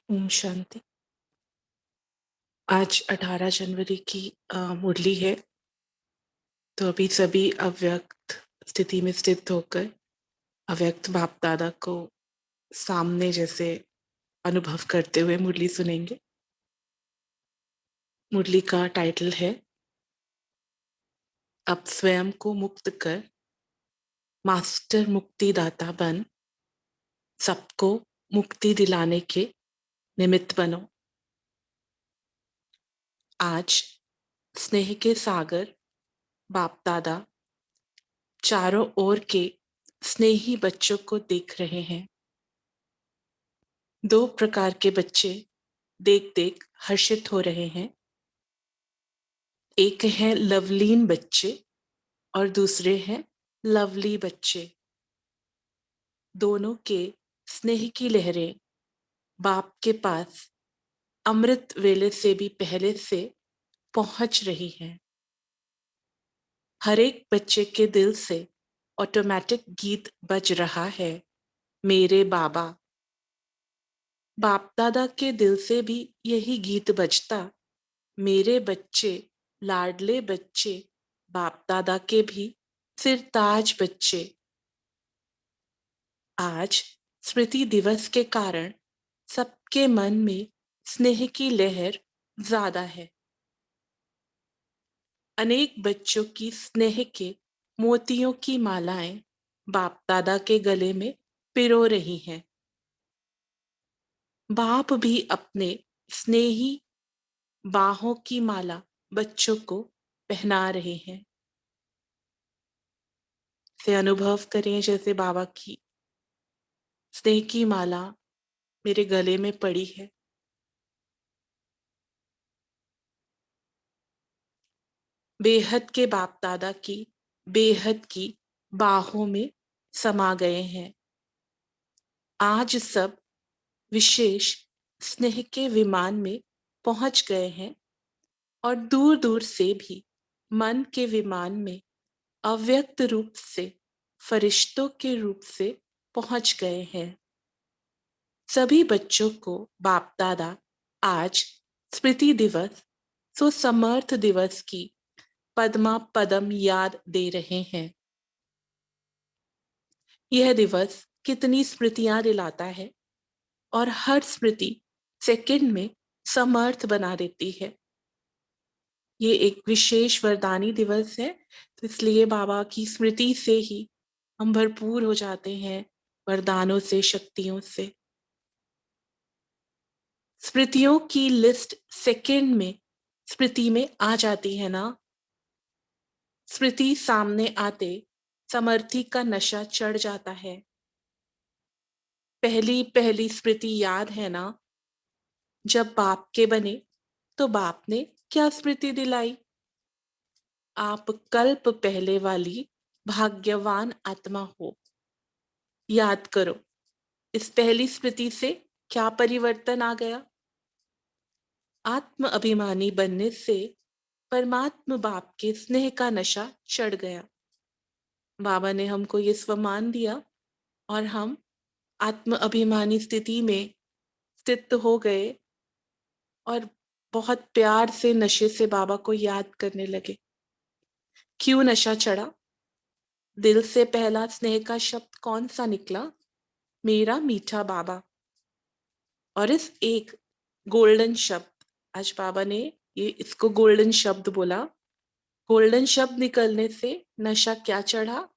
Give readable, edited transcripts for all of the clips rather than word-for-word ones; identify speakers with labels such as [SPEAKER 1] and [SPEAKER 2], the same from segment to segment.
[SPEAKER 1] ओम शांति। आज 18 जनवरी की मुरली है। तो अभी सभी अव्यक्त स्थिति में स्थित होकर अव्यक्त बाप दादा को सामने जैसे अनुभव करते हुए मुरली सुनेंगे। मुरली का टाइटल है अब स्वयं को मुक्त कर मास्टर मुक्तिदाता बन, सबको मुक्ति दिलाने के निमित्त बनो। आज स्नेह के सागर बाप दादा चारों ओर के स्नेही बच्चों को देख रहे हैं। दो प्रकार के बच्चे देख देख हर्षित हो रहे हैं। एक है लवलीन बच्चे और दूसरे हैं लवली बच्चे। दोनों के स्नेह की लहरें बाप के पास अमृत वेले से भी पहले से पहुंच रही हैं। हर एक बच्चे के दिल से ऑटोमेटिक गीत बज रहा है, मेरे बाबा। बाप दादा के दिल से भी यही गीत बजता, मेरे बच्चे, लाडले बच्चे, बाप दादा के भी सिरताज बच्चे। आज स्मृति दिवस के कारण सबके मन में स्नेह की लहर ज्यादा है। अनेक बच्चों की स्नेह के मोतियों की मालाएं बाप दादा के गले में पिरो रही हैं। बाप भी अपने स्नेही बाहों की माला बच्चों को पहना रहे हैं। से अनुभव करें जैसे बाबा की स्नेह की माला मेरे गले में पड़ी है। बेहद के बाप दादा की बेहद की बाहों में समा गए हैं। आज सब विशेष स्नेह के विमान में पहुंच गए हैं और दूर दूर से भी मन के विमान में अव्यक्त रूप से फरिश्तों के रूप से पहुंच गए हैं। सभी बच्चों को बाप दादा आज स्मृति दिवस सुसमर्थ दिवस की पद्मा पदम याद दे रहे हैं। यह दिवस कितनी स्मृतियां दिलाता है और हर स्मृति सेकंड में समर्थ बना देती है। ये एक विशेष वरदानी दिवस है, तो इसलिए बाबा की स्मृति से ही हम भरपूर हो जाते हैं, वरदानों से, शक्तियों से। स्मृतियों की लिस्ट सेकंड में स्मृति में आ जाती है ना। स्मृति सामने आते समर्थी का नशा चढ़ जाता है। पहली पहली स्मृति याद है ना, जब बाप के बने तो बाप ने क्या स्मृति दिलाई? आप कल्प पहले वाली भाग्यवान आत्मा हो। याद करो, इस पहली स्मृति से क्या परिवर्तन आ गया? आत्म अभिमानी बनने से परमात्म बाप के स्नेह का नशा चढ़ गया। बाबा ने हमको ये स्वमान दिया और हम आत्म अभिमानी स्थिति में स्थित हो गए और बहुत प्यार से नशे से बाबा को याद करने लगे। क्यों नशा चढ़ा? दिल से पहला स्नेह का शब्द कौन सा निकला? मेरा मीठा बाबा। और इस एक गोल्डन शब्द, आज बाबा ने ये इसको गोल्डन शब्द बोला। गोल्डन शब्द निकलने से नशा क्या चढ़ा?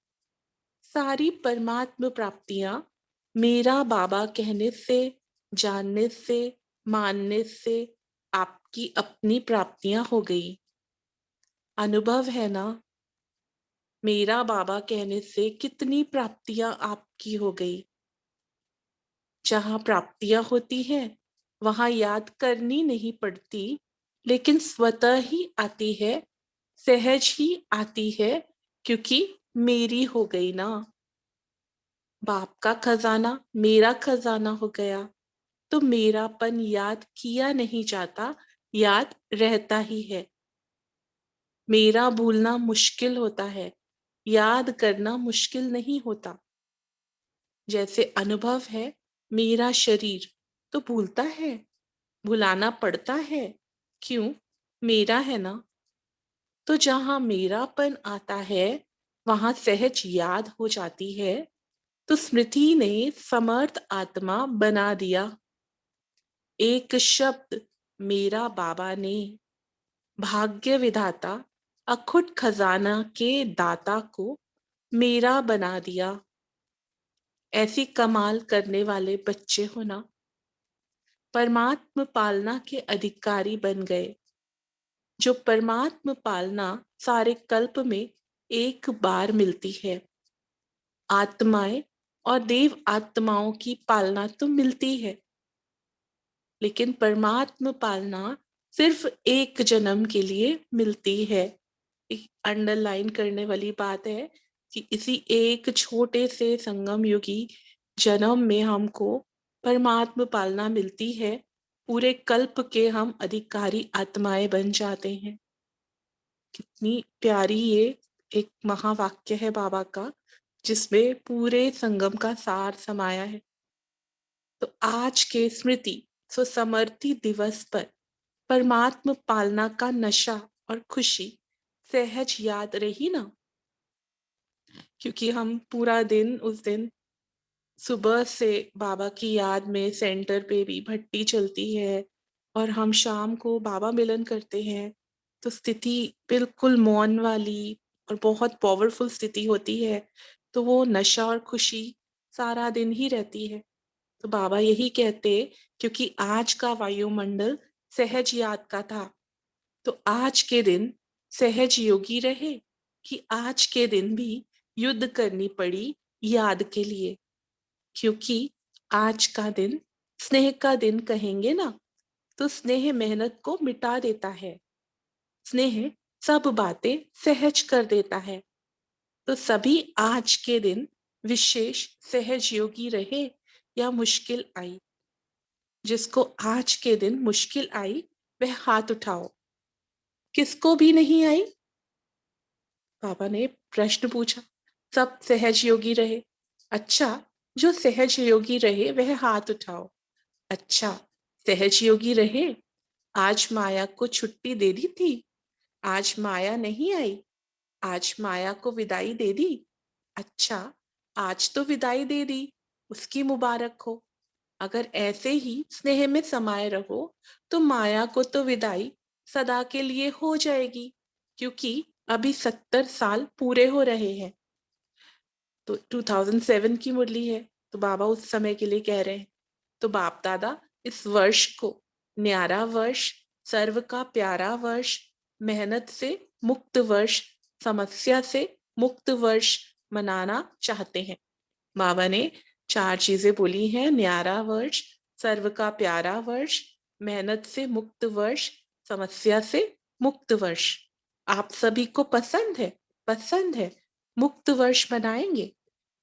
[SPEAKER 1] सारी परमात्म प्राप्तियां मेरा बाबा कहने से, जानने से, मानने से आपकी अपनी प्राप्तियां हो गई। अनुभव है ना, मेरा बाबा कहने से कितनी प्राप्तियां आपकी हो गई। जहां प्राप्तियां होती हैं वहां याद करनी नहीं पड़ती, लेकिन स्वतः ही आती है, सहज ही आती है, क्योंकि मेरी हो गई ना। बाप का खजाना मेरा खजाना हो गया, तो मेरापन याद किया नहीं जाता, याद रहता ही है। मेरा भूलना मुश्किल होता है, याद करना मुश्किल नहीं होता। जैसे अनुभव है मेरा शरीर, तो भूलता है, भुलाना पड़ता है। क्यों? मेरा है ना। तो जहां मेरापन आता है वहां सहज याद हो जाती है। तो स्मृति ने समर्थ आत्मा बना दिया। एक शब्द मेरा बाबा ने, भाग्य विधाता अखुट खजाना के दाता को मेरा बना दिया। ऐसी कमाल करने वाले बच्चे हो ना, परमात्म पालना के अधिकारी बन गए। जो परमात्म पालना सारे कल्प में एक बार मिलती है। आत्माएं और देव आत्माओं की पालना तो मिलती है, लेकिन परमात्म पालना सिर्फ एक जन्म के लिए मिलती है। एक अंडरलाइन करने वाली बात है कि इसी एक छोटे से संगम युगी जन्म में हमको परमात्म पालना मिलती है। पूरे कल्प के हम अधिकारी आत्माएं बन जाते हैं। कितनी प्यारी ये एक महावाक्य है बाबा का, जिसमें पूरे संगम का सार समाया है। तो आज के स्मृति सुसमर्थी दिवस पर परमात्म पालना का नशा और खुशी सहज याद रही ना। क्योंकि हम पूरा दिन उस दिन सुबह से बाबा की याद में सेंटर पे भी भट्टी चलती है और हम शाम को बाबा मिलन करते हैं। तो स्थिति बिल्कुल मौन वाली और बहुत पावरफुल स्थिति होती है। तो वो नशा और खुशी सारा दिन ही रहती है। तो बाबा यही कहते, क्योंकि आज का वायुमंडल सहज याद का था, तो आज के दिन सहज योगी रहे कि आज के दिन भी युद्ध करनी पड़ी याद के लिए। क्योंकि आज का दिन स्नेह का दिन कहेंगे ना, तो स्नेह मेहनत को मिटा देता है। स्नेह सब बातें सहज कर देता है। तो सभी आज के दिन विशेष सहज योगी रहे या मुश्किल आई। जिसको आज के दिन मुश्किल आई वह हाथ उठाओ। किसको भी नहीं आई? पापा ने प्रश्न पूछा। सब सहज योगी रहे। अच्छा, जो सहज योगी रहे वह हाथ उठाओ। अच्छा, सहज योगी रहे। आज माया को छुट्टी दे दी थी। आज माया नहीं आई। आज माया को विदाई दे दी। अच्छा, आज तो विदाई दे दी, उसकी मुबारक हो। अगर ऐसे ही स्नेह में समाये रहो तो माया को तो विदाई सदा के लिए हो जाएगी। क्योंकि अभी 70 साल पूरे हो रहे हैं। तो 2007 की मुरली है, तो बाबा उस समय के लिए कह रहे हैं। तो बाप दादा इस वर्ष को न्यारा वर्ष, सर्व का प्यारा वर्ष, मेहनत से मुक्त वर्ष, समस्या से मुक्त वर्ष मनाना चाहते हैं। बाबा ने 4 चीजें बोली हैं, न्यारा वर्ष, सर्व का प्यारा वर्ष, मेहनत से मुक्त वर्ष, समस्या से मुक्त वर्ष। आप सभी को पसंद है? पसंद है। मुक्त वर्ष मनाएंगे,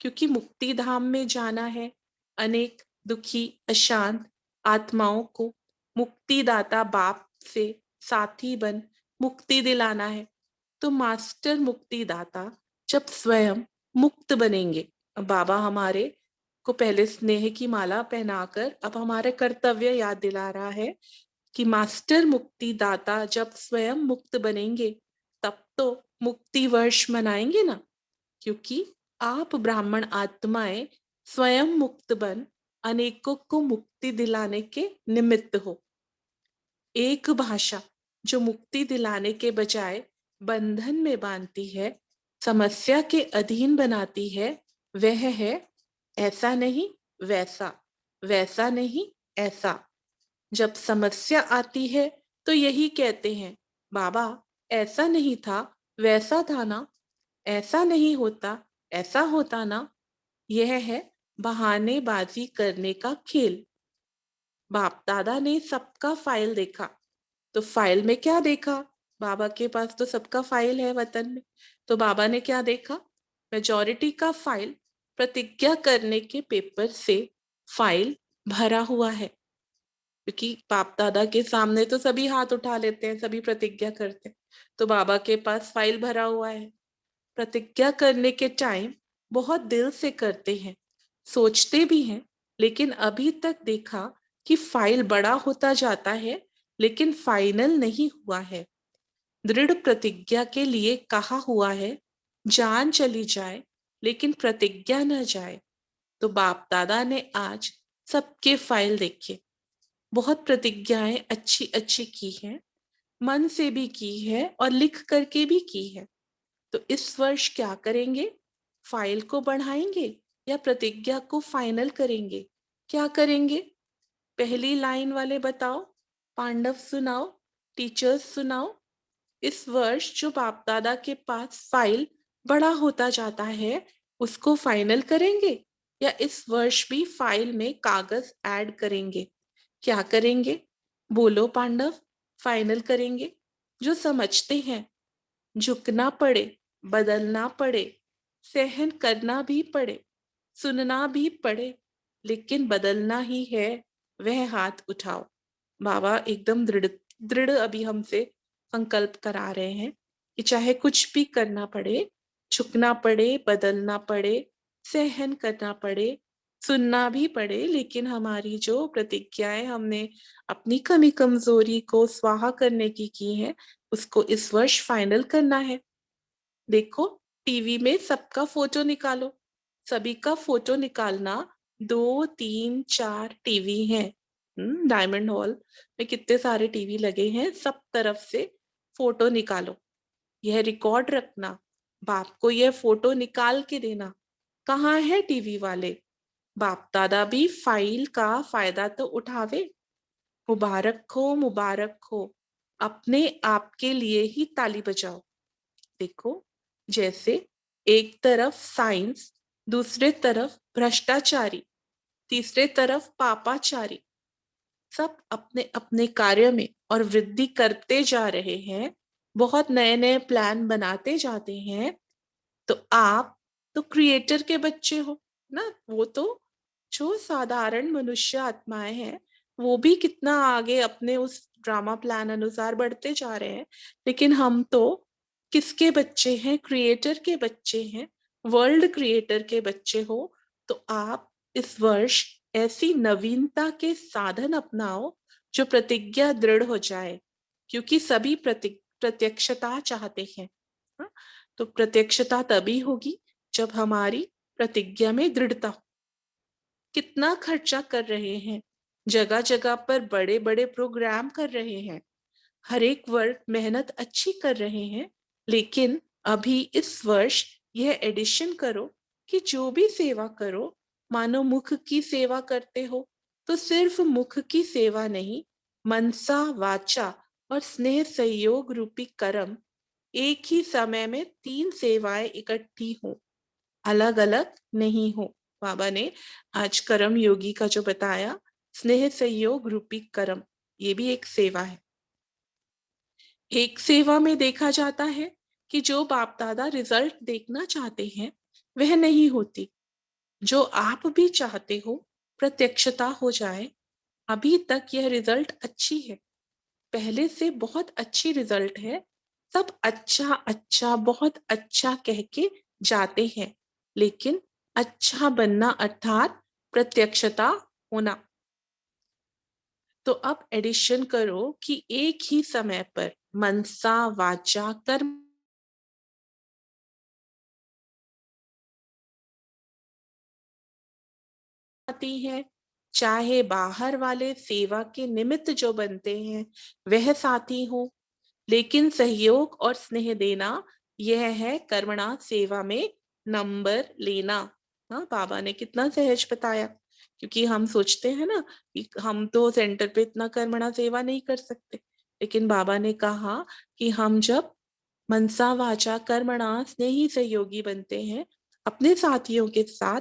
[SPEAKER 1] क्योंकि मुक्ति धाम में जाना है। अनेक दुखी अशांत आत्माओं को मुक्तिदाता बाप से साथी बन मुक्ति दिलाना है। तो मास्टर मुक्तिदाता जब स्वयं मुक्त बनेंगे, बाबा हमारे को पहले स्नेह की माला पहनाकर अब हमारे कर्तव्य याद दिला रहा है कि मास्टर मुक्तिदाता जब स्वयं मुक्त बनेंगे तब तो मुक्ति वर्ष मनाएंगे ना। क्योंकि आप ब्राह्मण आत्माएं स्वयं मुक्त बन अनेकों को मुक्ति दिलाने के निमित्त हो। एक भाषा जो मुक्ति दिलाने के बजाय बंधन में बांधती है, समस्या के अधीन बनाती है, वह है ऐसा नहीं वैसा, वैसा नहीं ऐसा। जब समस्या आती है तो यही कहते हैं, बाबा ऐसा नहीं था वैसा था ना, ऐसा नहीं होता ऐसा होता ना। यह है बहानेबाजी करने का खेल। बाप दादा ने सबका फाइल देखा, तो फाइल में क्या देखा? बाबा के पास तो सबका फाइल है वतन में। तो बाबा ने क्या देखा? मेजॉरिटी का फाइल प्रतिज्ञा करने के पेपर से फाइल भरा हुआ है। क्योंकि बाप दादा के सामने तो सभी हाथ उठा लेते हैं, सभी प्रतिज्ञा करते हैं। तो बाबा के पास फाइल भरा हुआ है। प्रतिज्ञा करने के टाइम बहुत दिल से करते हैं, सोचते भी हैं, लेकिन अभी तक देखा कि फाइल बड़ा होता जाता है लेकिन फाइनल नहीं हुआ है। दृढ़ प्रतिज्ञा के लिए कहा हुआ है, जान चली जाए लेकिन प्रतिज्ञा न जाए। तो बाप दादा ने आज सबके फाइल देखे, बहुत प्रतिज्ञाएं अच्छी अच्छी की हैं, मन से भी की है और लिख करके भी की है। तो इस वर्ष क्या करेंगे? फाइल को बढ़ाएंगे या प्रतिज्ञा को फाइनल करेंगे? क्या करेंगे? पहली लाइन वाले बताओ, पांडव सुनाओ, टीचर्स सुनाओ। इस वर्ष जो बाप दादा के पास फाइल बड़ा होता जाता है उसको फाइनल करेंगे या इस वर्ष भी फाइल में कागज ऐड करेंगे? क्या करेंगे? बोलो पांडव। फाइनल करेंगे। जो समझते हैं झुकना पड़े, बदलना पड़े, सहन करना भी पड़े, सुनना भी पड़े, लेकिन बदलना ही है, वह हाथ उठाओ। बाबा एकदम दृढ़ दृढ़ अभी हमसे संकल्प करा रहे हैं कि चाहे कुछ भी करना पड़े, झुकना पड़े, बदलना पड़े, सहन करना पड़े, सुनना भी पड़े, लेकिन हमारी जो प्रतिज्ञाएं हमने अपनी कमी कमजोरी को स्वाहा करने की है, उसको इस वर्ष फाइनल करना है। देखो, टीवी में सबका फोटो निकालो। सभी का फोटो निकालना, 2 3 4 टीवी हैं। डायमंड हॉल में कितने सारे टीवी लगे हैं, सब तरफ से फोटो निकालो। यह रिकॉर्ड रखना, बाप को यह फोटो निकाल के देना। कहाँ है टीवी वाले? बाप दादा भी फाइल का फायदा तो उठावे। मुबारक हो, मुबारक हो। अपने आप के लिए ही ताली बजाओ। देखो, जैसे एक तरफ साइंस, दूसरे तरफ भ्रष्टाचारी, तीसरे तरफ पापाचारी, सब अपने अपने कार्य में और वृद्धि करते जा रहे हैं, बहुत नए नए प्लान बनाते जाते हैं। तो आप तो क्रिएटर के बच्चे हो ना। वो तो जो साधारण मनुष्य आत्माएं हैं, वो भी कितना आगे अपने उस ड्रामा प्लान अनुसार बढ़ते जा रहे हैं। लेकिन हम तो किसके बच्चे हैं? क्रिएटर के बच्चे हैं, वर्ल्ड क्रिएटर के बच्चे हो। तो आप इस वर्ष ऐसी नवीनता के साधन अपनाओ जो प्रतिज्ञा दृढ़ हो जाए, क्योंकि सभी प्रत्यक्षता चाहते हैं। हाँ? तो प्रत्यक्षता तभी होगी जब हमारी प्रतिज्ञा में दृढ़ता हो। कितना खर्चा कर रहे हैं, जगह जगह पर बड़े बड़े प्रोग्राम कर रहे हैं, हर एक वर्ग मेहनत अच्छी कर रहे हैं, लेकिन अभी इस वर्ष यह एडिशन करो कि जो भी सेवा करो, मानो मुख की सेवा करते हो, तो सिर्फ मुख की सेवा नहीं, मनसा वाचा और स्नेह सहयोग रूपी कर्म एक ही समय में 3 सेवाएं इकट्ठी हो, अलग अलग नहीं हो। बाबा ने आज कर्म योगी का जो बताया, स्नेह सहयोग रूपी कर्म, ये भी एक सेवा है। एक सेवा में देखा जाता है कि जो बाप दादा रिजल्ट देखना चाहते हैं वह नहीं होती। जो आप भी चाहते हो प्रत्यक्षता हो जाए, अभी तक यह रिजल्ट अच्छी है, पहले से बहुत अच्छी रिजल्ट है। सब अच्छा अच्छा बहुत अच्छा कह के जाते हैं, लेकिन अच्छा बनना अर्थात प्रत्यक्षता होना। तो अब एडिशन करो कि एक ही समय पर मनसा वाचा कर्म आती है, चाहे बाहर वाले सेवा के निमित्त जो बनते हैं वह साथी हो, लेकिन सहयोग और स्नेह देना यह है कर्मणा सेवा में नंबर लेना। हाँ, बाबा ने कितना सहज बताया, क्योंकि हम सोचते हैं ना कि हम तो सेंटर पे इतना कर्मणा सेवा नहीं कर सकते, लेकिन बाबा ने कहा कि हम जब मनसा वाचा कर्मणा स्नेही सहयोगी बनते हैं अपने साथियों के साथ,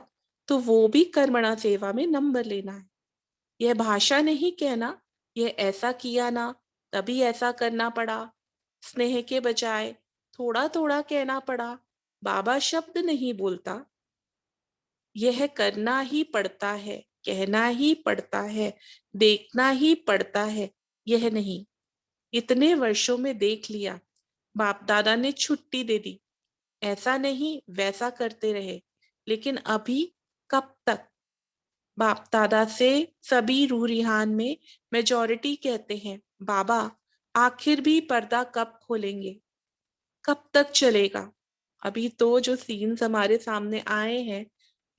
[SPEAKER 1] तो वो भी कर्मणा सेवा में नंबर लेना है। यह भाषा नहीं कहना, यह ऐसा किया ना तभी ऐसा करना पड़ा, स्नेह के बजाय थोड़ा थोड़ा कहना पड़ा, बाबा शब्द नहीं बोलता, यह करना ही पड़ता है, कहना ही पड़ता है, देखना ही पड़ता है, यह नहीं। इतने वर्षों में देख लिया, बाप दादा ने छुट्टी दे दी, ऐसा नहीं वैसा करते रहे, लेकिन अभी कब तक? बाप दादा से सभी रूह-रिहान में मेजॉरिटी कहते हैं, बाबा आखिर भी पर्दा कब खोलेंगे, कब तक चलेगा। अभी तो जो सीन्स हमारे सामने आए हैं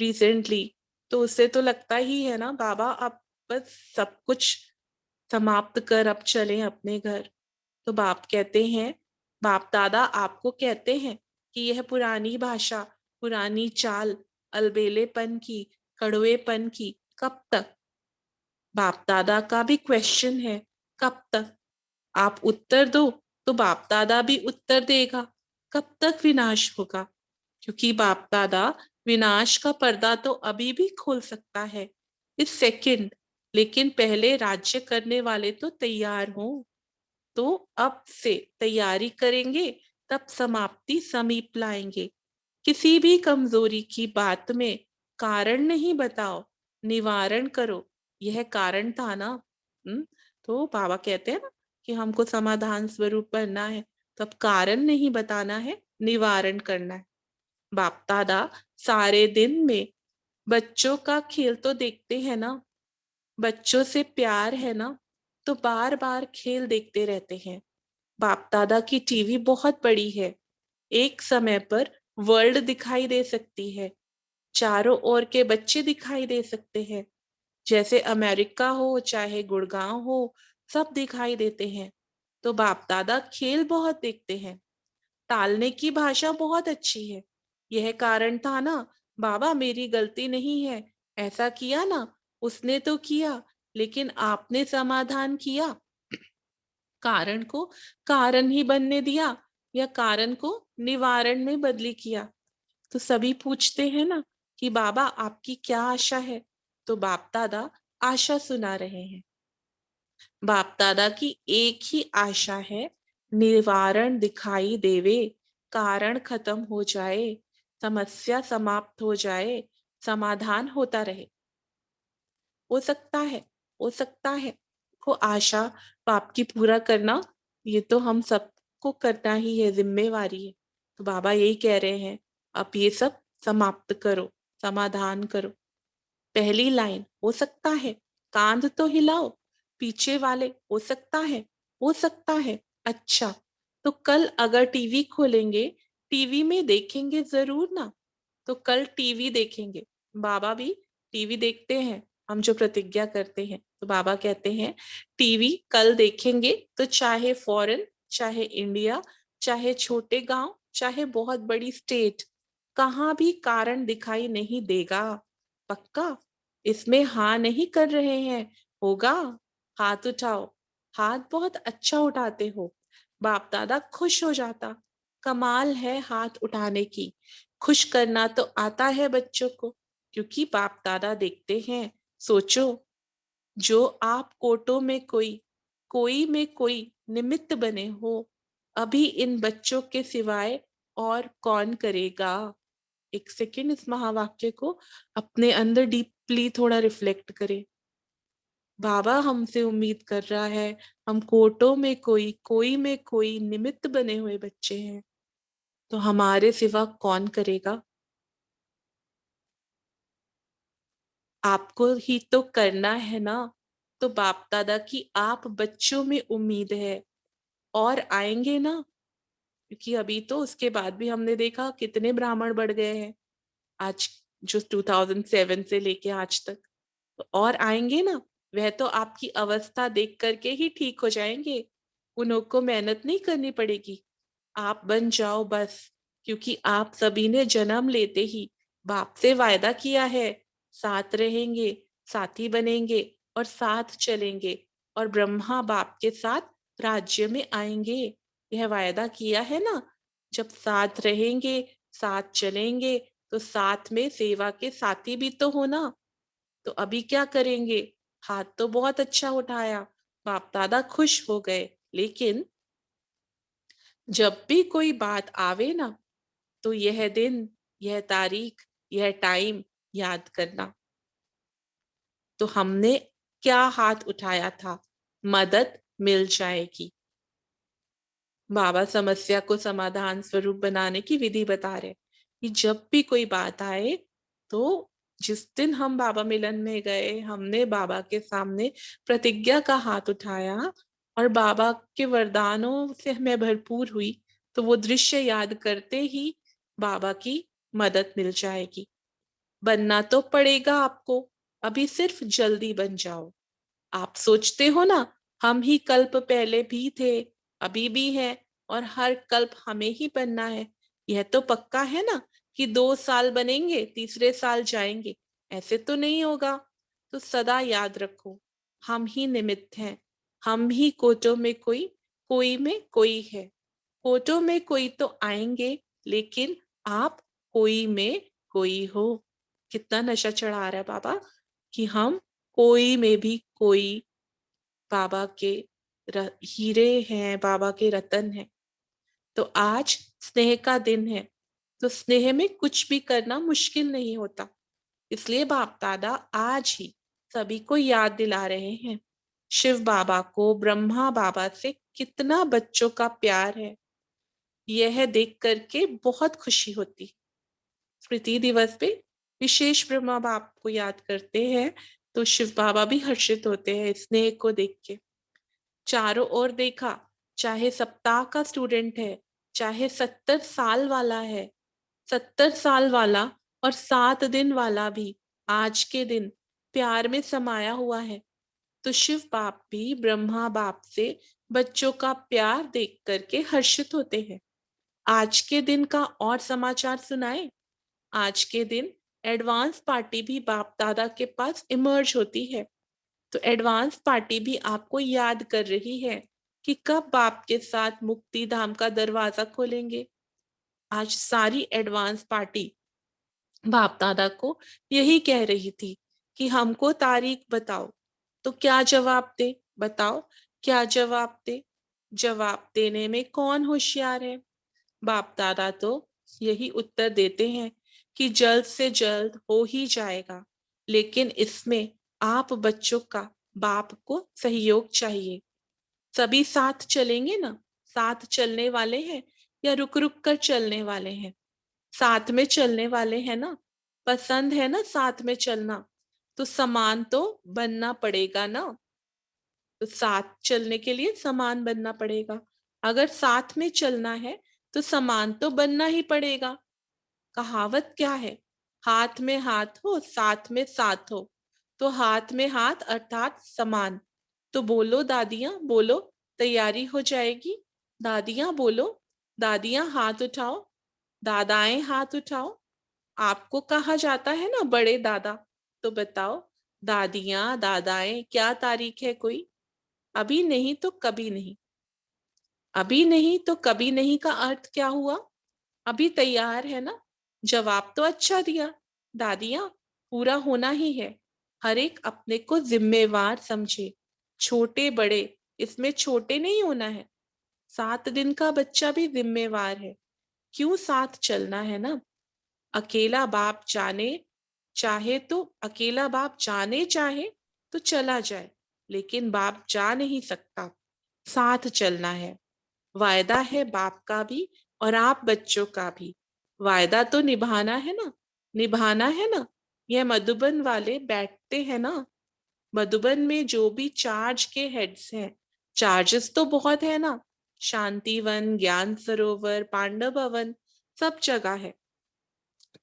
[SPEAKER 1] रिसेंटली, तो उससे तो लगता ही है ना बाबा अब बस सब कुछ समाप्त कर अब चलें अपने घर। तो बाप कहते हैं, बाप दादा आपको कहते हैं कि यह पुरानी भाषा, पुरानी चाल, अलबेलेपन की, कड़वेपन की कब तक। बाप दादा का भी क्वेश्चन है, कब तक। आप उत्तर दो तो बाप दादा भी उत्तर देगा, कब तक विनाश होगा। क्योंकि बाप दादा विनाश का पर्दा तो अभी भी खोल सकता है, इस सेकंड। लेकिन पहले राज्य करने वाले तो तैयार हों। तो अब से तैयारी करेंगे, तब समाप्ति समीप लाएंगे। किसी भी कमजोरी की बात में कारण नहीं बताओ, निवारण करो। यह कारण था ना। तो बाबा कहते हैं ना कि हमको समाधान स्वरूप बनना है, तब कारण नहीं बताना है, निवारण करना है। बाप दादा सारे दिन में बच्चों का खेल तो देखते हैं ना, बच्चों से प्यार है ना, तो बार बार खेल देखते रहते हैं। बाप दादा की टीवी बहुत बड़ी है, एक समय पर वर्ल्ड दिखाई दे सकती है, चारों ओर के बच्चे दिखाई दे सकते हैं, जैसे अमेरिका हो चाहे गुड़गांव हो, सब दिखाई देते हैं। तो बाप दादा खेल बहुत देखते हैं, टालने की भाषा बहुत अच्छी है। यह कारण था ना, बाबा मेरी गलती नहीं है, ऐसा किया ना, उसने तो किया, लेकिन आपने समाधान किया, कारण को कारण ही बनने दिया या कारण को निवारण में बदली किया। तो सभी पूछते हैं ना कि बाबा आपकी क्या आशा है। तो बाप दादा आशा सुना रहे हैं। बाप दादा की एक ही आशा है, निवारण दिखाई देवे, कारण खत्म हो जाए, समस्या समाप्त हो जाए, समाधान होता रहे। हो सकता है, हो सकता है को आशा बाप की पूरा करना, ये तो हम सबको करना ही है, जिम्मेवारी है। तो बाबा यही कह रहे हैं, अब ये सब समाप्त करो, समाधान करो। पहली लाइन, हो सकता है, कांध तो हिलाओ, पीछे वाले, हो सकता है, हो सकता है। अच्छा, तो कल अगर टीवी खोलेंगे, टीवी में देखेंगे जरूर ना। तो कल टीवी देखेंगे। बाबा भी टीवी देखते हैं, हम जो प्रतिज्ञा करते हैं। तो बाबा कहते हैं टीवी कल देखेंगे, तो चाहे फॉरेन, चाहे इंडिया, चाहे छोटे गांव, चाहे बहुत बड़ी स्टेट, कहाँ भी कारण दिखाई नहीं देगा। पक्का? इसमें हाँ नहीं कर रहे हैं, होगा? हाथ उठाओ। हाथ बहुत अच्छा उठाते हो। बाप दादा खुश हो जाता। कमाल है हाथ उठाने की। खुश करना तो आता है बच्चों को, क्योंकि बाप दादा देखते हैं। सोचो, जो आप कोटों में कोई में कोई निमित्त बने हो, अभी इन बच्चों के सिवाय और कौन करेगा। एक सेकेंड इस महावाक्य को अपने अंदर डीपली थोड़ा रिफ्लेक्ट करें। बाबा हमसे उम्मीद कर रहा है, हम कोटों में कोई में कोई निमित्त बने हुए बच्चे हैं, तो हमारे सिवा कौन करेगा। आपको ही तो करना है ना। तो बाप दादा की आप बच्चों में उम्मीद है, और आएंगे ना। क्योंकि अभी तो उसके बाद भी हमने देखा कितने ब्राह्मण बढ़ गए हैं आज, जो 2007 से लेके आज तक। तो और आएंगे ना। वह तो आपकी अवस्था देख करके ही ठीक हो जाएंगे, उन्हों को मेहनत नहीं करनी पड़ेगी। आप बन जाओ बस। क्योंकि आप सभी ने जन्म लेते ही बाप से वायदा किया है, साथ रहेंगे, साथी बनेंगे और साथ चलेंगे, और ब्रह्मा बाप के साथ राज्य में आएंगे। यह वायदा किया है ना। जब साथ रहेंगे, साथ चलेंगे, तो साथ में सेवा के साथी भी तो हो ना। तो अभी क्या करेंगे। हाथ तो बहुत अच्छा उठाया, बाप दादा खुश हो गए, लेकिन जब भी कोई बात आवे ना, तो यह दिन, यह तारीख, यह टाइम याद करना। तो हमने क्या हाथ उठाया था, मदद मिल जाएगी। बाबा समस्या को समाधान स्वरूप बनाने की विधि बता रहे कि जब भी कोई बात आए, तो जिस दिन हम बाबा मिलन में गए, हमने बाबा के सामने प्रतिज्ञा का हाथ उठाया और बाबा के वरदानों से मैं भरपूर हुई, तो वो दृश्य याद करते ही बाबा की मदद मिल जाएगी। बनना तो पड़ेगा आपको, अभी सिर्फ जल्दी बन जाओ। आप सोचते हो ना, हम ही कल्प पहले भी थे, अभी भी है, और हर कल्प हमें ही बनना है। यह तो पक्का है ना कि 2 साल बनेंगे, तीसरे साल जाएंगे, ऐसे तो नहीं होगा। तो सदा याद रखो, हम ही निमित्त हैं, हम ही कोटों में कोई में कोई है। कोटों में कोई तो आएंगे, लेकिन आप कोई में कोई हो। कितना नशा चढ़ा रहा है बाबा कि हम कोई में भी कोई बाबा के हीरे हैं, बाबा के रतन हैं। तो आज स्नेह का दिन है, तो स्नेह में कुछ भी करना मुश्किल नहीं होता। इसलिए बाप दादा आज ही सभी को याद दिला रहे हैं, शिव बाबा को ब्रह्मा बाबा से कितना बच्चों का प्यार है। यह देख करके बहुत खुशी होती। स्मृति दिवस पे विशेष ब्रह्मा बाप को याद करते हैं, तो शिव बाबा भी हर्षित होते हैं स्नेह को देख के। चारों ओर देखा, चाहे सप्ताह का स्टूडेंट है, चाहे 70 साल वाला है, 70 साल वाला और 7 दिन वाला भी आज के दिन प्यार में समाया हुआ है। तो शिव बाप भी ब्रह्मा बाप से बच्चों का प्यार देख करके हर्षित होते हैं। आज के दिन का और समाचार सुनाए। आज के दिन एडवांस पार्टी भी बाप दादा के पास इमर्ज होती है। तो एडवांस पार्टी भी आपको याद कर रही है कि कब बाप के साथ मुक्ति धाम का दरवाजा खोलेंगे। आज सारी एडवांस पार्टी बाप दादा को यही कह रही थी कि हमको तारीख बताओ। तो क्या जवाब दे, बताओ क्या जवाब दे। जवाब देने में कौन होशियार है। बाप दादा तो यही उत्तर देते हैं कि जल्द से जल्द हो ही जाएगा, लेकिन इसमें आप बच्चों का बाप को सहयोग चाहिए। सभी साथ चलेंगे ना, साथ चलने वाले हैं या रुक रुक कर चलने वाले हैं। साथ में चलने वाले हैं ना, पसंद है ना साथ में चलना, तो समान तो बनना पड़ेगा ना। तो साथ चलने के लिए समान बनना पड़ेगा। अगर साथ में चलना है तो समान तो बनना ही पड़ेगा। कहावत क्या है, हाथ में हाथ हो साथ में साथ हो। तो हाथ में हाथ अर्थात समान। तो बोलो दादियां, बोलो, तैयारी हो जाएगी। दादियां बोलो, दादियां हाथ उठाओ, दादाएं हाथ उठाओ। आपको कहा जाता है ना बड़े दादा, तो बताओ दादियां दादाएं क्या तारीख है कोई। अभी नहीं तो कभी नहीं। अभी नहीं तो कभी नहीं का अर्थ क्या हुआ। अभी तैयार है ना। जवाब तो अच्छा दिया। दादियां, पूरा होना ही है। हर एक अपने को जिम्मेवार समझे। छोटे बड़े, इसमें छोटे नहीं होना है। 7 दिन का बच्चा भी जिम्मेवार है। क्यों साथ चलना है ना। अकेला बाप जाने चाहे तो अकेला बाप जाने चाहे तो चला जाए, लेकिन बाप जा नहीं सकता। साथ चलना है। वायदा है बाप का भी और आप बच्चों का भी। वायदा तो निभाना है ना, निभाना है ना। यह मधुबन वाले बैठते हैं ना। मधुबन में जो भी चार्ज के हेड्स हैं, चार्जेस तो बहुत है ना। शांतिवन, ज्ञान सरोवर, पांडव भवन, सब जगह है।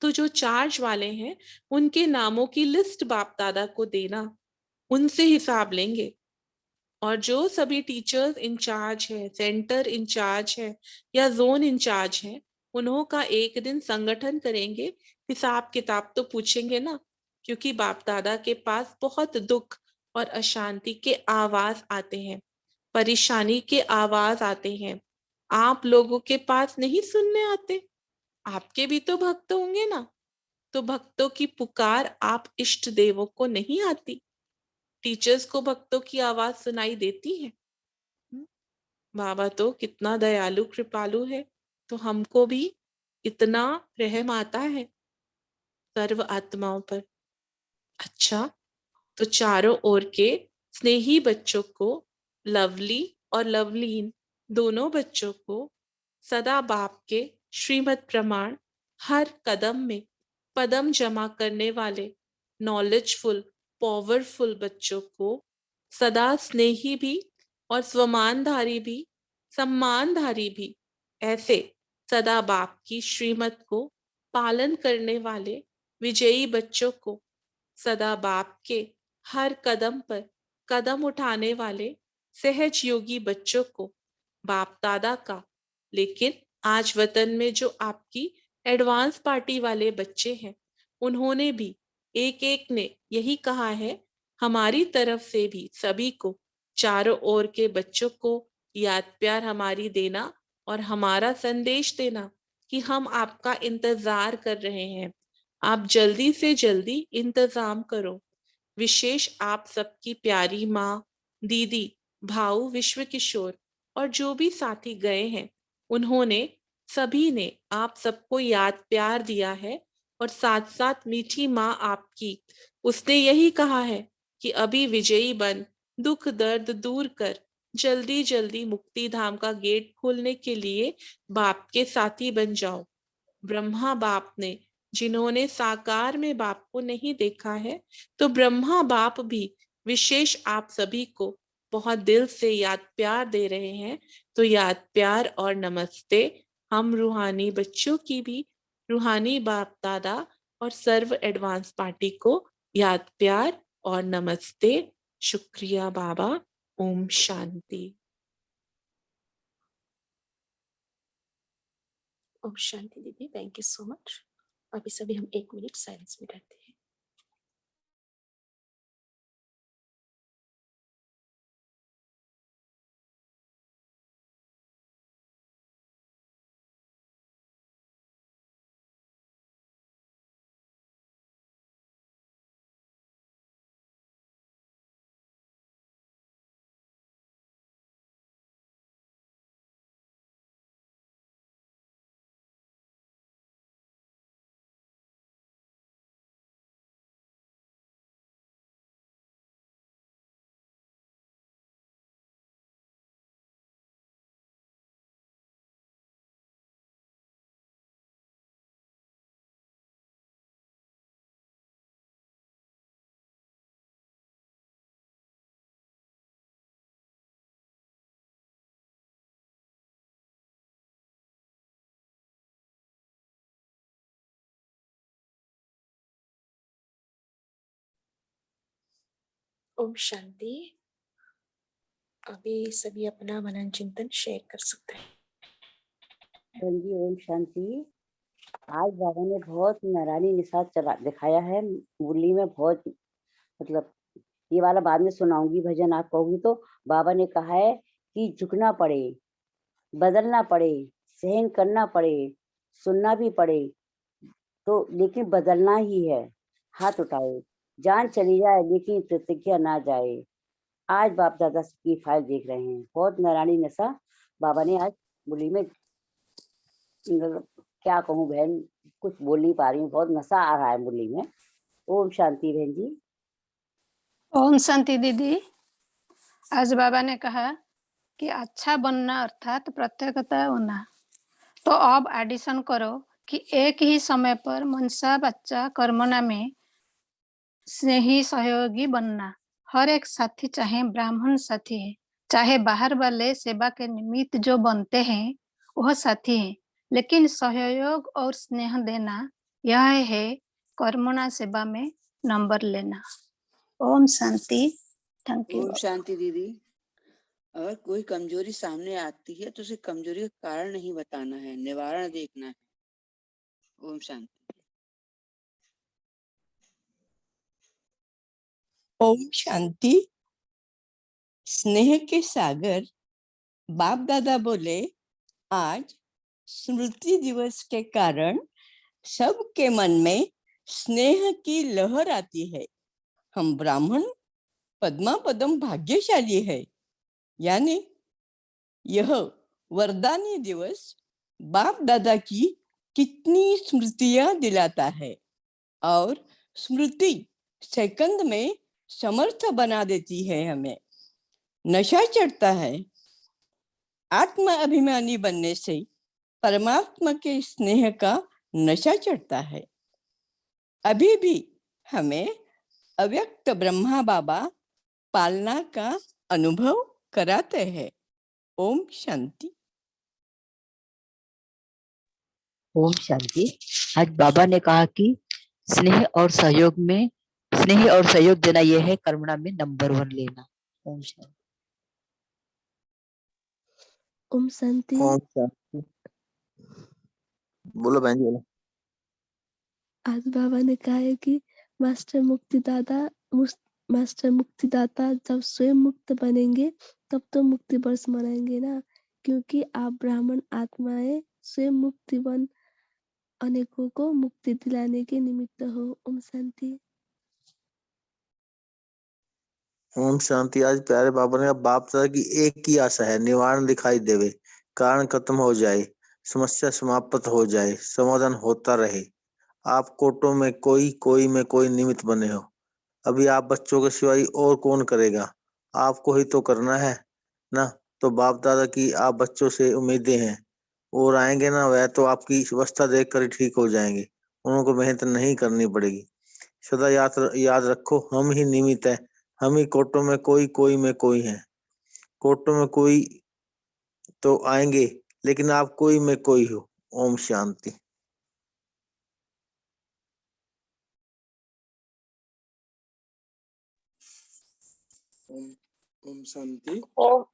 [SPEAKER 1] तो जो चार्ज वाले हैं, उनके नामों की लिस्ट बाप दादा को देना, उनसे हिसाब लेंगे। और जो सभी टीचर्स इंचार्ज है, सेंटर इंचार्ज है या जोन इंचार्ज है, उन्हों का एक दिन संगठन करेंगे। हिसाब किताब तो पूछेंगे ना, क्योंकि बाप दादा के पास बहुत दुख और अशांति के आवाज आते हैं, परेशानी के आवाज आते हैं। आप लोगों के पास नहीं सुनने आते। आपके भी तो भक्त होंगे ना। तो भक्तों की पुकार आप इष्ट देवों को नहीं आती। टीचर्स को भक्तों की आवाज सुनाई देती है। बाबा तो कितना दयालु कृपालु है, तो हमको भी इतना रहम आता है सर्व आत्माओं पर। अच्छा, तो चारों ओर के स्नेही बच्चों को, लवली और लवलीन दोनों बच्चों को सदा बाप के श्रीमत प्रमाण हर कदम में पदम जमा करने वाले नॉलेजफुल, पावरफुल बच्चों को सदा स्नेही भी और स्वमानधारी भी, सम्मानधारी भी, ऐसे सदा बाप की श्रीमत को पालन करने वाले विजयी बच्चों को, सदा बाप के हर कदम पर कदम उठाने वाले सहज योगी बच्चों को बाप दादा का, लेकिन आज वतन में जो आपकी एडवांस पार्टी वाले बच्चे हैं, उन्होंने भी एक एक ने यही कहा है, हमारी तरफ से भी सभी को, चारों ओर के बच्चों को याद प्यार हमारी देना और हमारा संदेश देना कि हम आपका इंतजार कर रहे हैं। आप जल्दी से जल्दी इंतजाम करो। विशेष आप सबकी प्यारी माँ, दीदी, भाऊ विश्व किशोर और जो भी साथी गए हैं, उन्होंने सभी ने आप सबको याद प्यार दिया है और साथ साथ मीठी माँ आपकी, उसने यही कहा है कि अभी विजयी बन, दुख दर्द दूर कर, जल्दी जल्दी मुक्ति धाम का गेट खोलने के लिए बाप के साथी बन जाओ। ब्रह्मा बाप ने, जिन्होंने साकार में बाप को नहीं देखा है, तो ब्रह्मा बाप भी विशेष आप सभी को बहुत दिल से याद प्यार दे रहे हैं। तो याद प्यार और नमस्ते हम रूहानी बच्चों की भी, रूहानी बाप दादा और सर्व एडवांस पार्टी को याद प्यार और नमस्ते। शुक्रिया बाबा। ओम शांति।
[SPEAKER 2] ओम शांति दीदी, थैंक यू सो मच। अभी सभी हम 1 मिनट साइलेंस में रहते हैं। ओम शांति। अभी सभी अपना मनन चिंतन शेयर कर सकते हैं।
[SPEAKER 3] बहन जी ओम शांति। आज बाबा ने बहुत नारायणी निषाद चला दिखाया है। मुरली में बहुत मतलब ये वाला बाद में सुनाऊंगी भजन, आप कहोगी तो। बाबा ने कहा है कि झुकना पड़े, बदलना पड़े, सहन करना पड़े, सुनना भी पड़े, तो लेकिन बदलना ही है। हाथ उठाओ, जान चली जाए लेकिन प्रतिज्ञा ना जाए। आज बाप दादा की फाइल देख रहे हैं। बहुत नारायणी नशा बाबा ने आज मुरली में, क्या कहूँ बहन, कुछ बोल नहीं पा रही हूँ, बहुत नशा आ रहा है मुरली में। ओम शांति बहन जी।
[SPEAKER 4] ओम शांति दीदी। आज बाबा ने कहा कि अच्छा बनना अर्थात प्रत्येकता होना। तो अब एडिशन करो कि एक ही समय पर मनसा बच्चा कर्मना में स्नेही सहयोगी बनना। हर एक साथी चाहे ब्राह्मण साथी है, चाहे बाहर वाले सेवा के निमित्त जो बनते हैं वह साथी है, लेकिन सहयोग और स्नेह देना यह है कर्मणा सेवा में नंबर लेना। ओम शांति। Thank you.
[SPEAKER 5] ओम शांति दीदी। अगर कोई कमजोरी सामने आती है तो उसे कमजोरी का कारण नहीं बताना है, निवारण देखना है। ओम शांति।
[SPEAKER 6] ओम शांति। स्नेह के सागर बाप दादा बोले, आज स्मृति दिवस के कारण सबके मन में स्नेह की लहर आती है। हम ब्राह्मण पद्मा पदम भाग्यशाली है। यानी यह वरदानी दिवस बाप दादा की कितनी स्मृतियां दिलाता है और स्मृति सेकंड में समर्थ बना देती है। हमें नशा चढ़ता है। आत्म अभिमानी बनने से परमात्मा के स्नेह का नशा चढ़ता है। अभी भी हमें अव्यक्त ब्रह्मा बाबा पालना का अनुभव कराते हैं। ओम शांति।
[SPEAKER 3] ओम शांति। आज बाबा ने कहा कि स्नेह और सहयोग देना यह है कर्मणा में नंबर 1 लेना। ओम शांति।
[SPEAKER 7] ओम शांति।
[SPEAKER 8] ओम शांति। बोलो बहन जी, बोलो।
[SPEAKER 7] आज बाबा ने कहा है कि मास्टर मुक्तिदाता जब स्वयं मुक्त बनेंगे तब तो मुक्ति वर्ष मनाएंगे ना, क्योंकि आप ब्राह्मण आत्माएं स्वयं मुक्ति बन अनेकों को मुक्ति दिलाने के निमित्त हो। ओम शांति।
[SPEAKER 8] ओम शांति। आज प्यारे बाबा ने बाप दादा की एक ही आशा है, निवारण दिखाई देवे, कारण खत्म हो जाए, समस्या समाप्त हो जाए, समाधान होता रहे। आप कोटों में कोई में कोई निमित्त बने हो। अभी आप बच्चों के सिवाय और कौन करेगा? आपको ही तो करना है ना। तो बाप दादा की आप बच्चों से उम्मीदें हैं, और आएंगे ना, वह तो आपकी अवस्था देख कर ही ठीक हो जाएंगे। उनको मेहनत नहीं करनी पड़ेगी। सदा याद रखो, हम ही निमित्त है, हम ही कोटों में कोई में कोई है। कोटों में कोई तो आएंगे, लेकिन आप कोई में कोई हो। ओम शांति।
[SPEAKER 9] ओम शांति।
[SPEAKER 2] ओम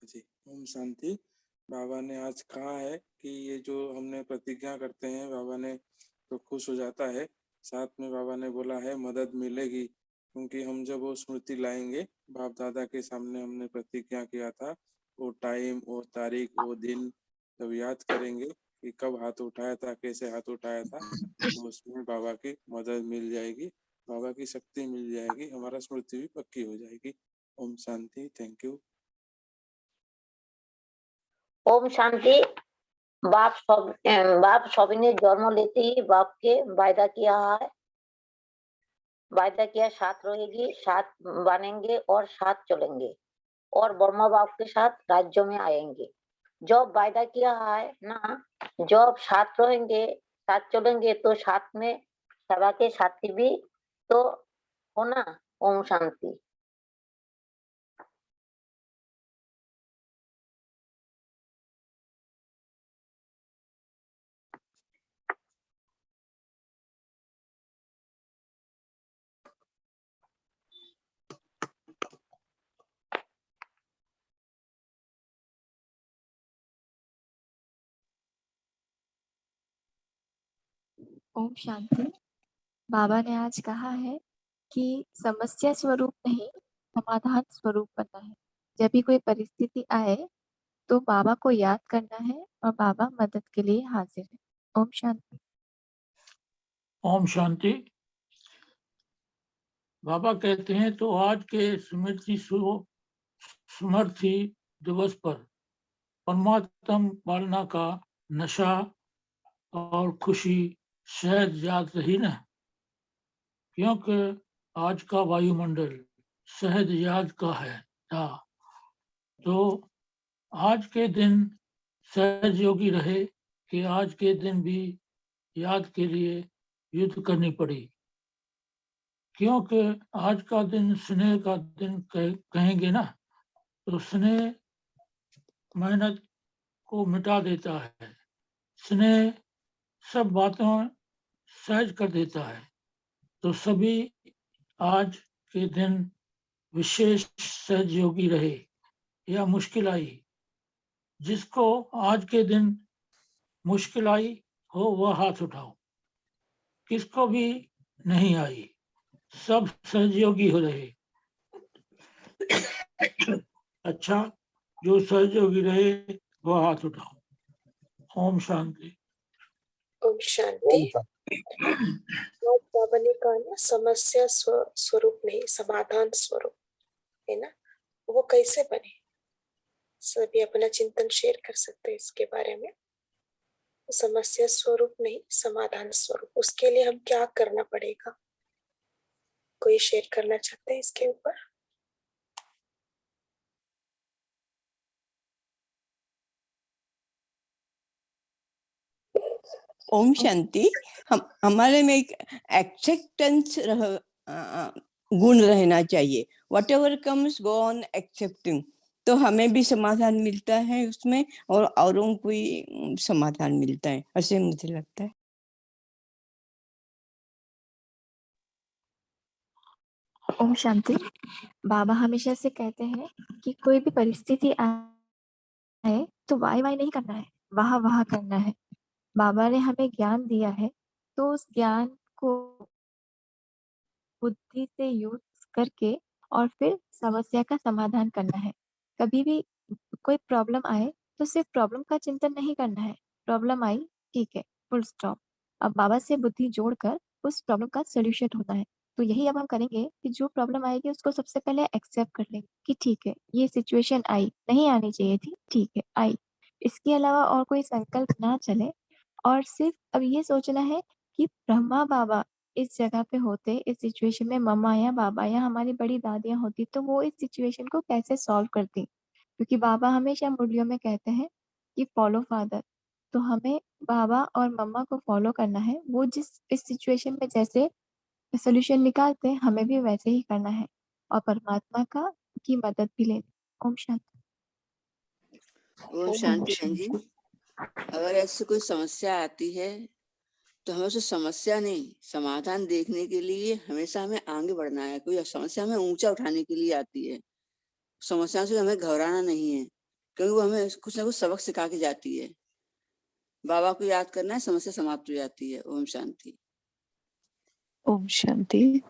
[SPEAKER 9] जी, ओम शांति। बाबा ने आज कहा है कि ये जो हमने प्रतिज्ञा करते हैं, बाबा ने तो खुश हो जाता है। साथ में बाबा ने बोला है मदद मिलेगी, क्योंकि हम जब वो स्मृति लाएंगे, बाप दादा के सामने हमने प्रतिज्ञा किया था, वो टाइम, वो तारीख, वो दिन जब याद करेंगे कि कब हाथ उठाया था, कैसे हाथ उठाया था, तो उसमें बाबा की मदद मिल जाएगी, बाबा की शक्ति मिल जाएगी, हमारा स्मृति भी पक्की हो जाएगी। ओम शांति। Thank you.
[SPEAKER 10] ओम शांति। बाप सविने जन्म लेते ही बाप के वायदा किया है, साथ रहेगी, साथ बनेंगे और साथ चलेंगे, और ब्रह्मा बाप के साथ राज्य में आएंगे। जब वायदा किया है ना, जब साथ रहेंगे, साथ चलेंगे, तो साथ में सभा के साथी भी तो होना। ओम शांति।
[SPEAKER 11] ओम शांति। बाबा ने आज कहा है कि समस्या स्वरूप नहीं, समाधान स्वरूप बनना है। जब भी कोई परिस्थिति आए तो बाबा को याद करना है और बाबा मदद के लिए हाजिर है। ओम शांति।
[SPEAKER 12] ओम शांति। बाबा कहते हैं तो आज के स्मृति दिवस पर परमात्म पालना का नशा और खुशी शायद याद रही न, क्योंकि आज का वायुमंडल सहज याद का है था। तो आज के दिन सहज योगी रहे कि आज के दिन भी याद के लिए युद्ध करनी पड़ी, क्योंकि आज का दिन स्नेह का दिन कहेंगे ना, तो स्नेह मेहनत को मिटा देता है। स्नेह सब बातों सहज कर देता है। तो सभी आज के दिन विशेष सहज योगी रहे। या मुश्किल आई, जिसको आज के दिन मुश्किल आई हो वह हाथ उठाओ। किसको भी नहीं आई, सब सहयोगी हो रहे। अच्छा, जो सहयोगी रहे वह हाथ उठाओ। ओम शांति।
[SPEAKER 2] ओम शांति। बाबा ने कहा ना, समस्या स्वरूप नहीं, समाधान स्वरूप है ना। वो कैसे बने, सभी अपना चिंतन शेयर कर सकते हैं इसके बारे में। समस्या स्वरूप नहीं, समाधान स्वरूप, उसके लिए हम क्या करना पड़ेगा? कोई शेयर करना चाहते हैं इसके ऊपर?
[SPEAKER 6] ओम शांति। हम हमारे में एक एक्सेप्टेंस गुण रहना चाहिए। What ever comes go on accepting, तो हमें भी समाधान मिलता है उसमें और औरों को भी समाधान मिलता है, ऐसे मुझे लगता है।
[SPEAKER 11] ओम शांति। बाबा हमेशा से कहते हैं कि कोई भी परिस्थिति आए तो वाई वाई नहीं करना है, वाह वाह करना है। बाबा ने हमें ज्ञान दिया है तो उस ज्ञान को बुद्धि से यूज करके और फिर समस्या का समाधान करना है। कभी भी कोई प्रॉब्लम आए तो सिर्फ प्रॉब्लम का चिंतन नहीं करना है। प्रॉब्लम आई, ठीक है, फुल स्टॉप। अब बाबा से बुद्धि जोड़कर उस प्रॉब्लम का सोल्यूशन होना है। तो यही अब हम करेंगे कि जो प्रॉब्लम आएगी उसको सबसे पहले एक्सेप्ट कर लेंगे कि ठीक है, ये सिचुएशन आई, नहीं आनी चाहिए थी, ठीक है आई। इसके अलावा और कोई संकल्प ना चले और सिर्फ अब ये सोचना है कि ब्रह्मा बाबा इस जगह पे होते, इस सिचुएशन में मम्मा या बाबा या हमारी बड़ी दादियां होती तो वो इस सिचुएशन को कैसे सॉल्व करती। क्योंकि बाबा हमेशा मुरलियों में कहते हैं कि फॉलो फादर, तो हमें बाबा और मम्मा को फॉलो करना है। वो जिस इस सिचुएशन में जैसे सोल्यूशन निकालते हैं हमें भी वैसे ही करना है और परमात्मा का की मदद भी लेनी। ओम शांति।
[SPEAKER 5] ओम शांति बहन जी। अगर ऐसी कोई समस्या आती है तो हमें उसे समस्या नहीं, समाधान देखने के लिए हमेशा हमें आगे बढ़ना है। कोई समस्या हमें ऊंचा उठाने के लिए आती है, समस्या से हमें घबराना नहीं है, क्योंकि वो हमें कुछ ना कुछ सबक सिखा के जाती है। बाबा को याद करना है, समस्या समाप्त हो जाती है। ओम शांति।
[SPEAKER 13] ओम शांति।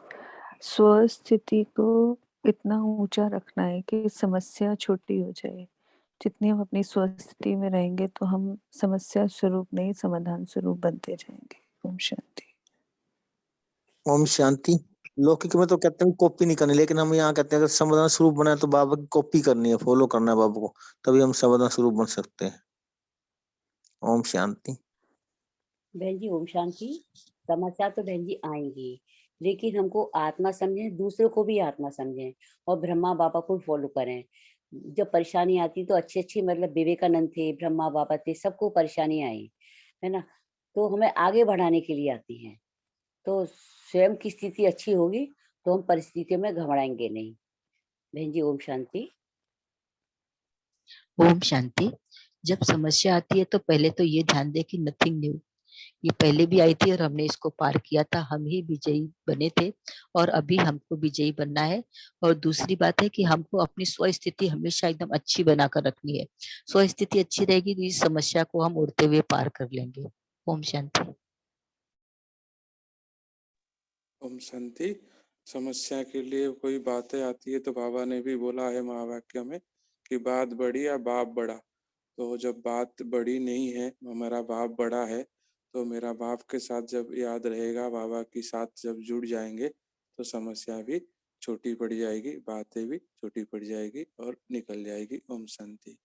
[SPEAKER 13] स्व स्थिति को इतना ऊंचा रखना है कि समस्या छोटी हो जाए। जितनी हम अपनी स्वस्थिति में रहेंगे तो हम समस्या स्वरूप नहीं, समाधान स्वरूप बनते जाएंगे। ओम शांति।
[SPEAKER 8] ओम शांति। लौकिक में तो कहते हैं कॉपी नहीं करनी, लेकिन हम यहाँ कहते हैं अगर समाधान स्वरूप बनाए तो बाबा की कॉपी करनी है, फॉलो करना है बाबा को, तभी हम समाधान स्वरूप बन सकते हैं। ओम शांति।
[SPEAKER 3] बहन जी ओम शांति। समस्या तो बहन जी आएंगी, लेकिन हमको आत्मा समझें, दूसरों को भी आत्मा समझें और ब्रह्मा बाबा को फॉलो करें। जब परेशानी आती तो अच्छी अच्छी, मतलब विवेकानंद थे, ब्रह्मा बाबा थे, सबको परेशानी आई है ना, तो हमें आगे बढ़ाने के लिए आती हैं। तो स्वयं की स्थिति अच्छी होगी तो हम परिस्थितियों में घबराएंगे नहीं। बहन जी ओम शांति।
[SPEAKER 14] ओम शांति। जब समस्या आती है तो पहले तो ये ध्यान दे कि नथिंग न्यू, ये पहले भी आई थी और हमने इसको पार किया था, हम ही विजयी बने थे और अभी हमको विजयी बनना है। और दूसरी बात है कि हमको अपनी स्व स्थिति हमेशा एकदम अच्छी बनाकर रखनी है। स्व स्थिति अच्छी रहेगी तो इस समस्या को हम उड़ते हुए पार कर लेंगे। ओम शांति।
[SPEAKER 9] ओम शांति। समस्या के लिए कोई बातें आती है तो बाबा ने भी बोला है महावाक्य में कि बात बड़ी या बाप बड़ा। तो जब बात बड़ी नहीं है, हमारा बाप बड़ा है, तो मेरा बाप के साथ जब याद रहेगा, बाबा के साथ जब जुड़ जाएंगे तो समस्या भी छोटी पड़ जाएगी, बातें भी छोटी पड़ जाएगी और निकल जाएगी। ओम शांति।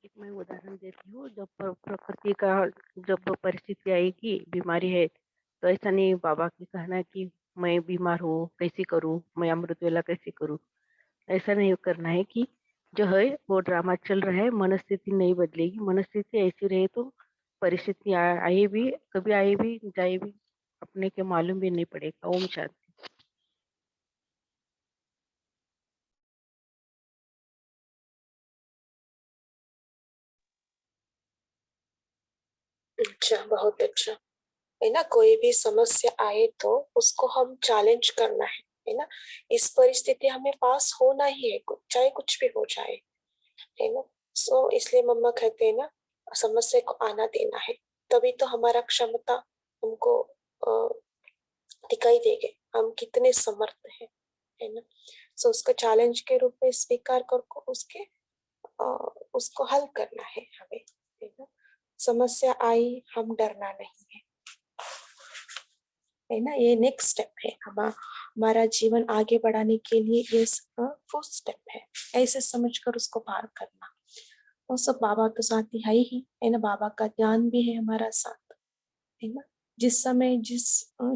[SPEAKER 15] एक मैं उदाहरण देती हूँ। जब प्रकृति का जब परिस्थिति आएगी, बीमारी है, तो ऐसा नहीं बाबा की कहना है कि मैं बीमार हूँ कैसे करूँ, मैं अमृत वेला कैसे करूँ। ऐसा नहीं करना है कि जो है वो ड्रामा चल रहा है, मनस्थिति नहीं बदलेगी। मनस्थिति ऐसी रहे तो परिस्थिति आए भी, कभी आए भी जाए भी, अपने के मालूम भी नहीं पड़ेगा। ओम शांति।
[SPEAKER 2] अच्छा, बहुत अच्छा है ना। कोई भी समस्या आए तो उसको हम चैलेंज करना है ना। इस परिस्थिति हमें पास होना ही है, चाहे कुछ भी हो जाए, है ना। सो इसलिए मम्मा कहते हैं ना, समस्या को आना देना है, तभी तो हमारा क्षमता हमको दिखाई देगी, हम कितने समर्थ हैं, है ना। सो उसको चैलेंज के रूप में स्वीकार कर उसके उसको हल करना है हमें, है ना। समस्या आई, हम डरना नहीं है ना। ये नेक्स्ट स्टेप है, हमारा जीवन आगे बढ़ाने के लिए ये फर्स्ट स्टेप है। ऐसे समझकर उसको पार करना। और सब बाबा तो साथ ही है ना। बाबा का ज्ञान भी है हमारा साथ, है ना। जिस समय जिस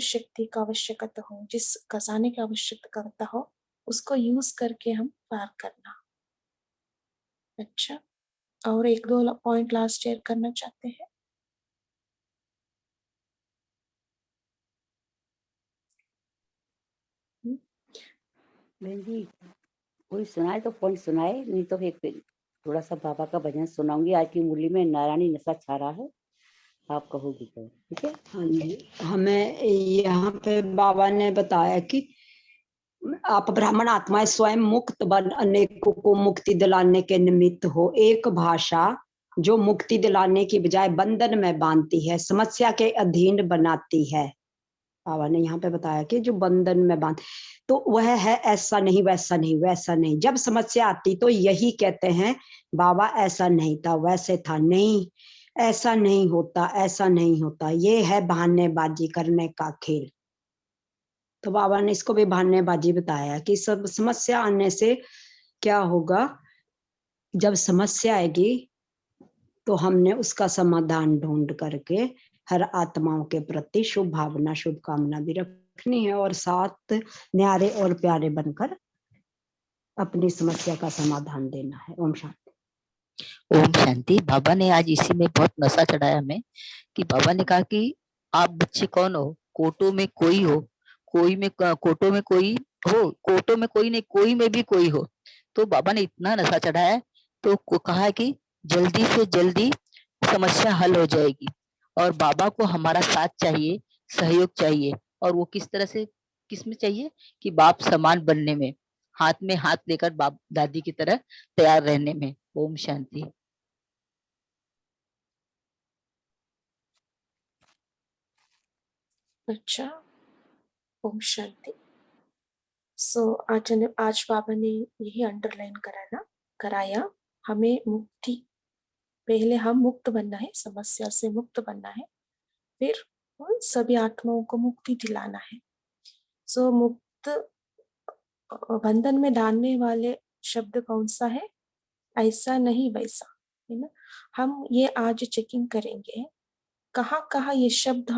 [SPEAKER 2] शक्ति का आवश्यकता हो, जिस खजाने की आवश्यकता हो, उसको यूज करके हम पार करना। अच्छा, और एक दो पॉइंट लास्ट शेयर करना चाहते हैं?
[SPEAKER 3] बहन जी कोई सुनाए तो पॉइंट सुनाए, नहीं तो फिर थोड़ा सा बाबा का भजन सुनाऊंगी। आज की मुरली में नारायणी नशा छा रहा है, आप कहोगी तो ठीक है।
[SPEAKER 16] हाँ जी, हमें यहाँ पे बाबा ने बताया कि आप ब्राह्मण आत्माएं स्वयं मुक्त बन अनेकों को मुक्ति दिलाने के निमित्त हो। एक भाषा जो मुक्ति दिलाने की बजाय बंधन में बांधती है, समस्या के अधीन बनाती है। बाबा ने यहाँ पे बताया कि जो बंधन में बांध, तो वह है ऐसा नहीं वैसा नहीं वैसा नहीं। जब समस्या आती तो यही कहते हैं बाबा ऐसा नहीं था वैसे था, नहीं ऐसा नहीं होता ऐसा नहीं होता, ये है बहानेबाजी करने का खेल। तो बाबा ने इसको भी बहानेबाजी बताया कि सब समस्या आने से क्या होगा, जब समस्या आएगी तो हमने उसका समाधान ढूंढ करके हर आत्माओं के प्रति शुभ भावना शुभकामना भी रखनी है और साथ न्यारे और प्यारे बनकर अपनी समस्या का समाधान देना है। ओम शांति।
[SPEAKER 14] ओम शांति। बाबा ने आज इसी में बहुत नशा चढ़ाया हमें कि बाबा ने कहा कि आप बच्चे कौन हो, कोटों में कोई हो, कोई में कोटों में कोई हो, कोटों में कोई नहीं, कोई में भी कोई हो। तो बाबा ने इतना नशा चढ़ाया तो कहा कि जल्दी से जल्दी समस्या हल हो जाएगी और बाबा को हमारा साथ चाहिए, सहयोग चाहिए। और वो किस तरह से, किस में चाहिए कि बाप समान बनने में, हाथ में हाथ लेकर बाप दादी की तरह तैयार रहने में। ओम शांति।
[SPEAKER 2] अच्छा, ओम शांति। आज बाबा ने यही अंडरलाइन कराया, हमें मुक्ति, पहले हम मुक्त बनना है, समस्या से मुक्त बनना है, फिर सभी आत्माओं को मुक्ति दिलाना है। मुक्त बंधन में डालने वाले शब्द कौन सा है? ऐसा नहीं वैसा, है ना। हम ये आज चेकिंग करेंगे कहाँ कहाँ ये शब्द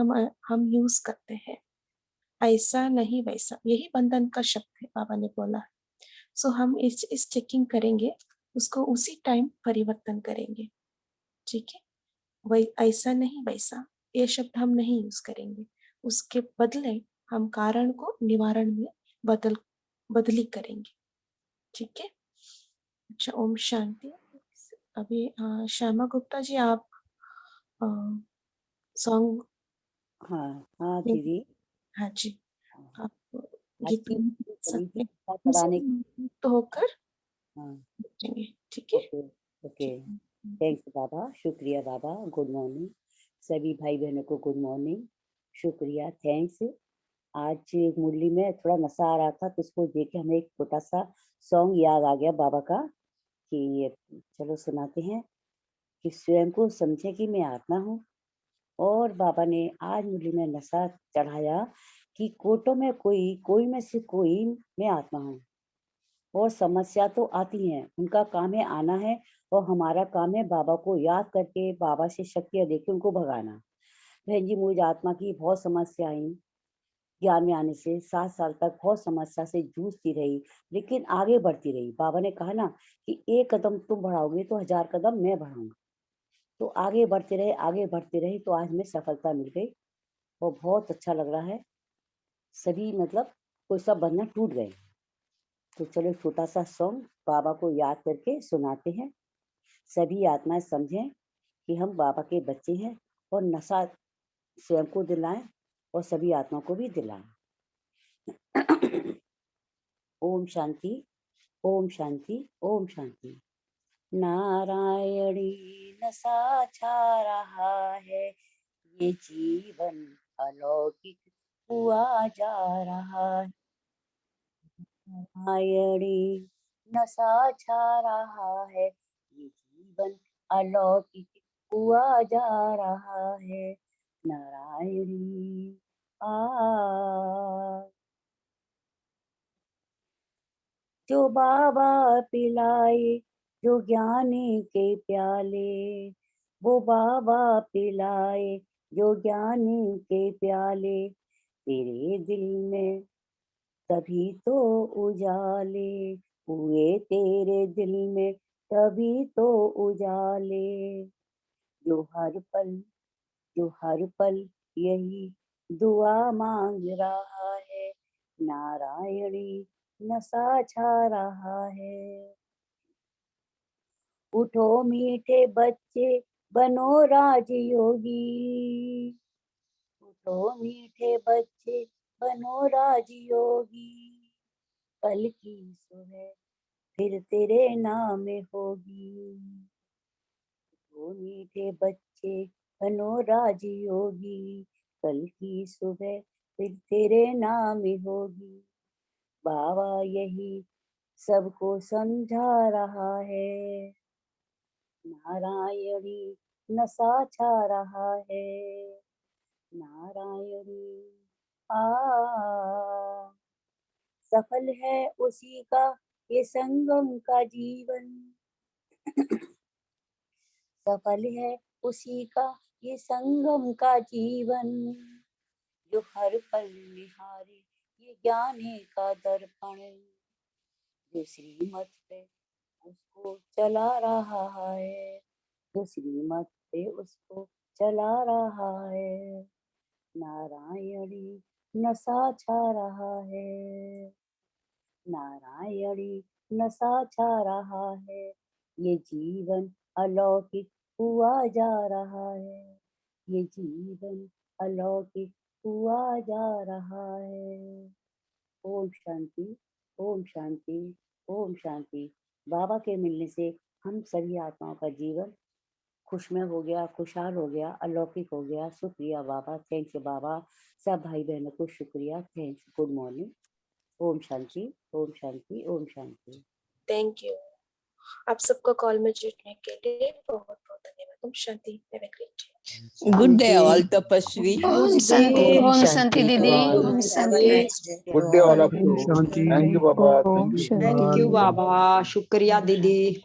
[SPEAKER 2] हम यूज करते हैं। ऐसा नहीं वैसा, यही बंधन का शब्द है, बाबा ने बोला। हम इस चेकिंग करेंगे, उसको उसी टाइम परिवर्तन करेंगे, ठीक है। वही ऐसा नहीं वैसा, ये शब्द हम नहीं यूज करेंगे, उसके बदले हम कारण को निवारण में बदली करेंगे, ठीक है। अच्छा, ओम शांति। अभी श्यामा गुप्ता जी, आप सॉन्ग।
[SPEAKER 3] हाँ हाँ दीदी।
[SPEAKER 2] हाँ जी, आप
[SPEAKER 3] आज
[SPEAKER 2] गीत
[SPEAKER 3] की
[SPEAKER 2] सकते
[SPEAKER 3] पढ़ाने
[SPEAKER 2] तो होकर
[SPEAKER 3] हाँ
[SPEAKER 2] ठीक है।
[SPEAKER 3] ओके ओके, थैंक्स बाबा, शुक्रिया बाबा। गुड मॉर्निंग सभी भाई बहनों को, गुड मॉर्निंग, शुक्रिया, थैंक्स। आज मुरली में थोड़ा नशा आ रहा था तो उसको देख के हमें एक छोटा सा सॉन्ग याद आ गया बाबा का कि चलो सुनाते हैं कि स्वयं को समझे कि मैं आत्मा हूँ। और बाबा ने आज मुरली में नशा चढ़ाया कि कोटों में कोई, कोई में से कोई, मैं आत्मा हूँ। और समस्या तो आती है, उनका काम है आना है, और हमारा काम है बाबा को याद करके, बाबा से शक्तियाँ देके उनको भगाना। बहन जी, मुझे आत्मा की बहुत समस्या आई, ज्ञान में आने से 7 साल तक बहुत समस्या से जूझती रही, लेकिन आगे बढ़ती रही। बाबा ने कहा ना कि 1 कदम तुम बढ़ाओगे तो 1000 कदम मैं बढ़ाऊंगा। तो आगे बढ़ते रहे, आगे बढ़ते रहे, तो आज में सफलता मिल गई और बहुत अच्छा लग रहा है। सभी मतलब कोई सब बंधन टूट गए। तो चलो छोटा सा सॉन्ग बाबा को याद करके सुनाते हैं। सभी आत्माएं समझें कि हम बाबा के बच्चे हैं और नशा स्वयं को दिलाएं और सभी आत्मा को भी दिलाएं। ओम शांति, ओम शांति, ओम शांति। नारायणी नशा छा रहा है, ये जीवन अलौकिक हुआ जा रहा है। नारायणी नशा छा रहा है, ये जीवन अलौकिक हुआ जा रहा है। नारायणी जो बाबा पिलाए, जो ज्ञानी के प्याले, वो बाबा पिलाए जो ज्ञानी के प्याले, तेरे दिल में तभी तो उजाले हुए, तेरे दिल में तभी तो उजाले, जो हर पल यही दुआ मांग रहा है, नारायणी नशा छा रहा है। उठो मीठे बच्चे बनो राजयोगी, उठो मीठे बच्चे बनो राजयोगी, कल की सुबह फिर तेरे नाम में होगी। उठो मीठे बच्चे बनो राजयोगी, कल की सुबह फिर तेरे नाम में होगी। बाबा यही सबको समझा रहा है, नारायणी नशा छा रहा है, नारायणी सफल है उसी का ये संगम का जीवन, सफल है उसी का ये संगम का जीवन, जो हर पल निहारे ये ज्ञाने का दर्पण, जो श्रीमत पे उसको चला रहा है, जो श्रीमत पे उसको चला रहा है, नारायणी नशा छा रहा है, नारायणी नशा छा रहा है। ये जीवन अलौकिक हुआ जा रहा है, ये जीवन अलौकिक हुआ जा रहा है। ओम शांति, ओम शांति, ओम शांति। बाबा के मिलने से हम सभी आत्माओं का जीवन खुशमय हो गया, खुशहाल हो गया, अलौकिक हो गया। शुक्रिया बाबा, थैंक्स बाबा। सब भाई बहनों को शुक्रिया, थैंक्स, गुड मॉर्निंग। ओम शांति, ओम शांति, ओम शांति।
[SPEAKER 2] थैंक यू आप सबको कॉल में जुड़ने के लिए बहुत बहुत धन्यवाद। ओम शांति, have a great day.
[SPEAKER 6] Good day all तपस्वी।
[SPEAKER 4] ओम शांति, ओम शांति दीदी, ओम शांति।
[SPEAKER 17] Good day all of you. Thank you बाबा,
[SPEAKER 16] थैंक यू बाबा, शुक्रिया दीदी।